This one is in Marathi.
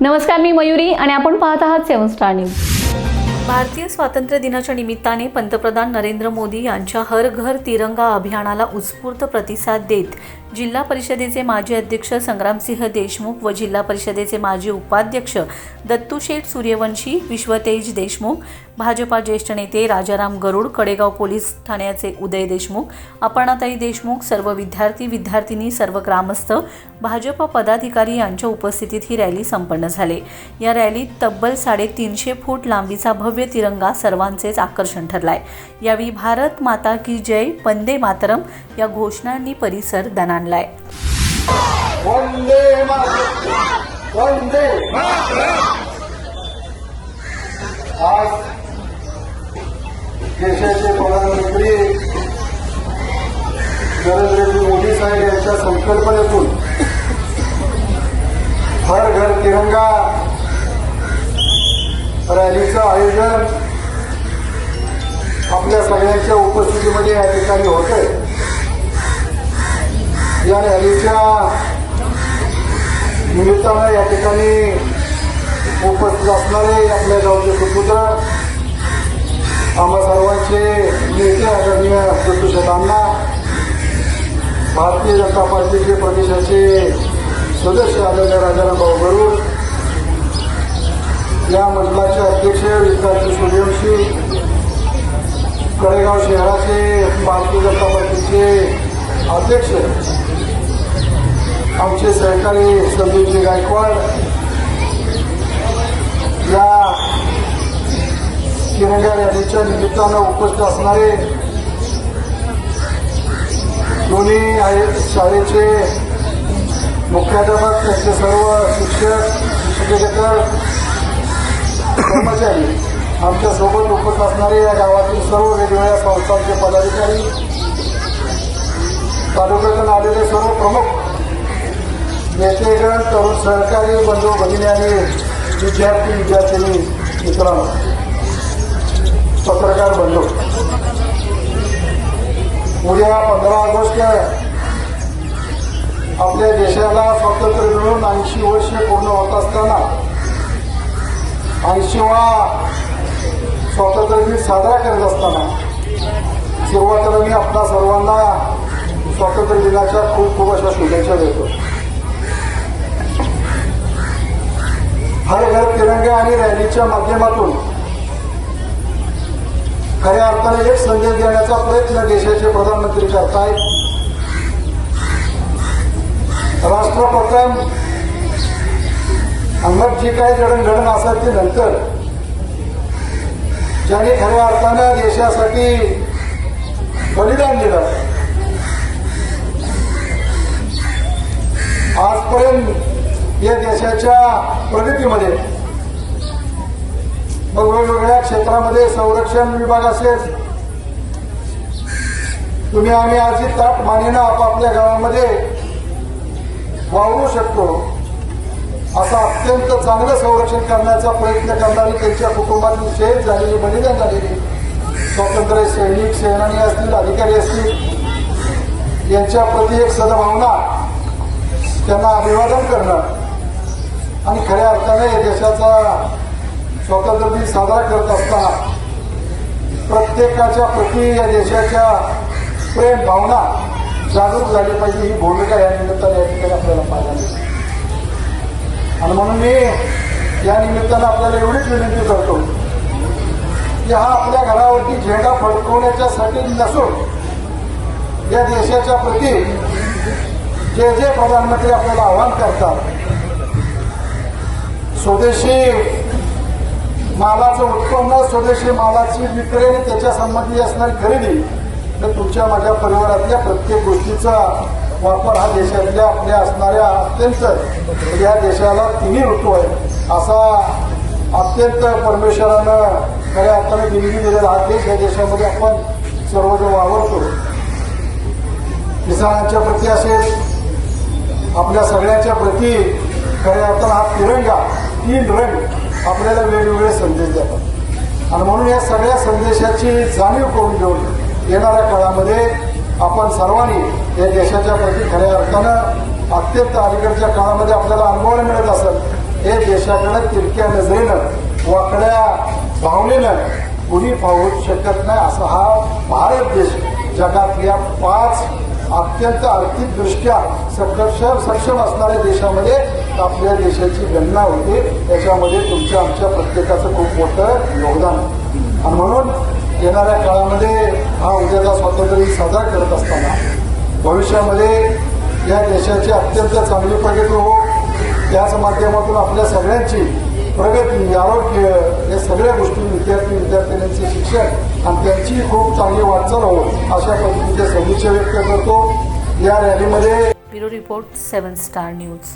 नमस्कार, मी मयुरी आणि आपण पाहत आहात 7 स्टार न्यूज। भारतीय स्वातंत्र्य दिनाच्या निमित्ताने पंतप्रधान नरेंद्र मोदी यांच्या हर घर तिरंगा अभियानाला उत्स्फूर्त प्रतिसाद देत जिल्हा परिषदेचे माजी अध्यक्ष संग्रामसिंह देशमुख व जिल्हा परिषदेचे माजी उपाध्यक्ष दत्तूशेठ सूर्यवंशी, विश्वतेज देशमुख, भाजपा ज्येष्ठ नेते राजाराम गरुड, कडेगाव पोलीस ठाण्याचे उदय देशमुख, अपर्णाताई देशमुख, सर्व विद्यार्थी-विद्यार्थिनी, सर्व ग्रामस्थ, भाजपा पदाधिकारी यांच्या उपस्थितीत ही रॅली संपन्न झाली। या रॅलीत तब्बल 350 फूट लांबीचा भव्य तिरंगा सर्वांचेच आकर्षण ठरलाय। यावेळी भारत माता की जय, वंदे मातरम या घोषणांनी परिसर दणाणलाय। वंदे मातरम, वंदे मातरम। आज देशाचे प्रधानमंत्री नरेंद्र मोदी साहेब यांच्या संकल्पनेतून हर घर तिरंगा रॅलीचं आयोजन आपल्या सगळ्यांच्या उपस्थितीमध्ये या ठिकाणी होतंय। या रॅलीच्या निमित्तानं या ठिकाणी उपस्थित असणारे आपल्या गावचे सुपुत्र, आम्हा सर्वांचे नेते आदरणीय दत्तूशेठ अण्णा, भारतीय जनता पार्टीचे प्रदेशाचे सदस्य आदरणीय राजाराम गरुड, या मंडळाचे अध्यक्ष विश्वतेज सूर्यवंशी, कडेगाव शहराचे भारतीय जनता पार्टीचे अध्यक्ष आमचे सहकारी संदीपजी गायकवाड, या तिरंगा रॅलीच्या निमित्तानं उपस्थित असणारे दोन्ही शाळेचे मुख्याध्यापक, त्यांचे सर्व शिक्षक, शिक्षकेतर, कर्मचारी, आमच्या सोबत उपस्थित असणारे या गावातील सर्व वेगवेगळ्या संस्थांचे पदाधिकारी, तालुक्यातून आलेले सर्व प्रमुख नेतेगण, तरुण सहकारी बंधू भगिनी आणि विद्यार्थी-विद्यार्थिनी मित्रांनो, पत्रकार बंधू, उद्या 15 ऑगस्ट आपल्या देशाला स्वातंत्र्य मिळून 80 वर्षे पूर्ण होत असताना 80वा स्वातंत्र्य दिन साजरा करत असताना सुरुवातीला मी आपल्या सर्वांना स्वातंत्र्य दिनाच्या खूप खूप अशा शुभेच्छा देतो। हर घर तिरंगा आणि रॅलीच्या माध्यमातून खऱ्या अर्थाने एक संदेश देण्याचा प्रयत्न देशाचे प्रधानमंत्री करतायत। राष्ट्रप्रथम अंगात जी काही जडणघडण असेल ते नंतर ज्यांनी खऱ्या अर्थानं देशासाठी बलिदान दिलं, आजपर्यंत या देशाच्या प्रगतीमध्ये मग वेगवेगळ्या क्षेत्रामध्ये संरक्षण विभाग असेल, तुम्ही आम्ही आज ताट मानेनं आपापल्या गावामध्ये वावरू शकतो, असं अत्यंत चांगलं संरक्षण करण्याचा प्रयत्न करणारी, त्यांच्या कुटुंबातील शहीद झालेली, बलिदान झालेली स्वातंत्र्य सैनिक, सेनानी असतील, अधिकारी असतील, यांच्या प्रति एक सद्भावना, त्यांना अभिवादन करणं आणि खऱ्या अर्थाने या देशाचा स्वातंत्र्य दिन साजरा करत असताना प्रत्येकाच्या प्रति या देशाच्या प्रेम भावना जागरूक झाली पाहिजे, ही भूमिका या निमित्ताने या ठिकाणी आपल्याला पाहायला मिळते। आणि म्हणून मी या निमित्तानं आपल्याला एवढीच विनंती करतो की हा आपल्या घरावरती झेंडा फडकवण्याच्यासाठी नसून या देशाच्या प्रति जे जे प्रधानमंत्री आपल्याला आवाहन करतात, स्वदेशी मालाचं उत्पन्न, स्वदेशी मालाची विक्री आणि त्याच्या संबंधी असणारी खरेदी, तर तुमच्या माझ्या परिवारातल्या प्रत्येक गोष्टीचा वापर हा देशातल्या आपल्या असणाऱ्या अत्यंत या देशाला तिन्ही ऋतू आहे असा अत्यंत परमेश्वरानं खऱ्या अर्थाने देणगी दिलेला हा देश, या देशामध्ये आपण सर्वजण वावरतो। किसानांच्या प्रती असेल, आपल्या सगळ्यांच्या प्रती खऱ्या अर्थानं हा तिरंगा 3 रंग आपल्याला वेगवेगळे संदेश देतात। आणि म्हणून या सगळ्या संदेशाची जाणीव करून घेऊन येणाऱ्या काळामध्ये आपण सर्वांनी या देशाच्या प्रती खऱ्या अर्थानं अत्यंत अलीकडच्या काळामध्ये आपल्याला अनुभवायला मिळत असेल हे देशाकडे तिरक्या नजरेनं वाकड्या भावनेनं कुणी पाहू शकत नाही. असा हा भारत देश जगातल्या 5 अत्यंत आर्थिकदृष्ट्या सक्षम असणाऱ्या देशामध्ये आपल्या देशाची गणना होते. त्याच्यामध्ये तुमच्या आमच्या प्रत्येकाचं खूप मोठं योगदान आहे. आणि म्हणून येणाऱ्या काळामध्ये हा उद्याचा स्वातंत्र्य दिन साजरा करत असताना भविष्यामध्ये या देशाची अत्यंत चांगली प्रगती हो, त्याच माध्यमातून आपल्या सगळ्यांची प्रगती, आरोग्य, या सगळ्या गोष्टी विद्यार्थ्यांचे शिक्षण आणि त्यांची खूप चांगली वाटचाल हो, अशा पद्धतीचे सदिच्छा व्यक्त करतो. या रॅलीमध्ये ब्युरो रिपोर्ट 7 स्टार न्यूज.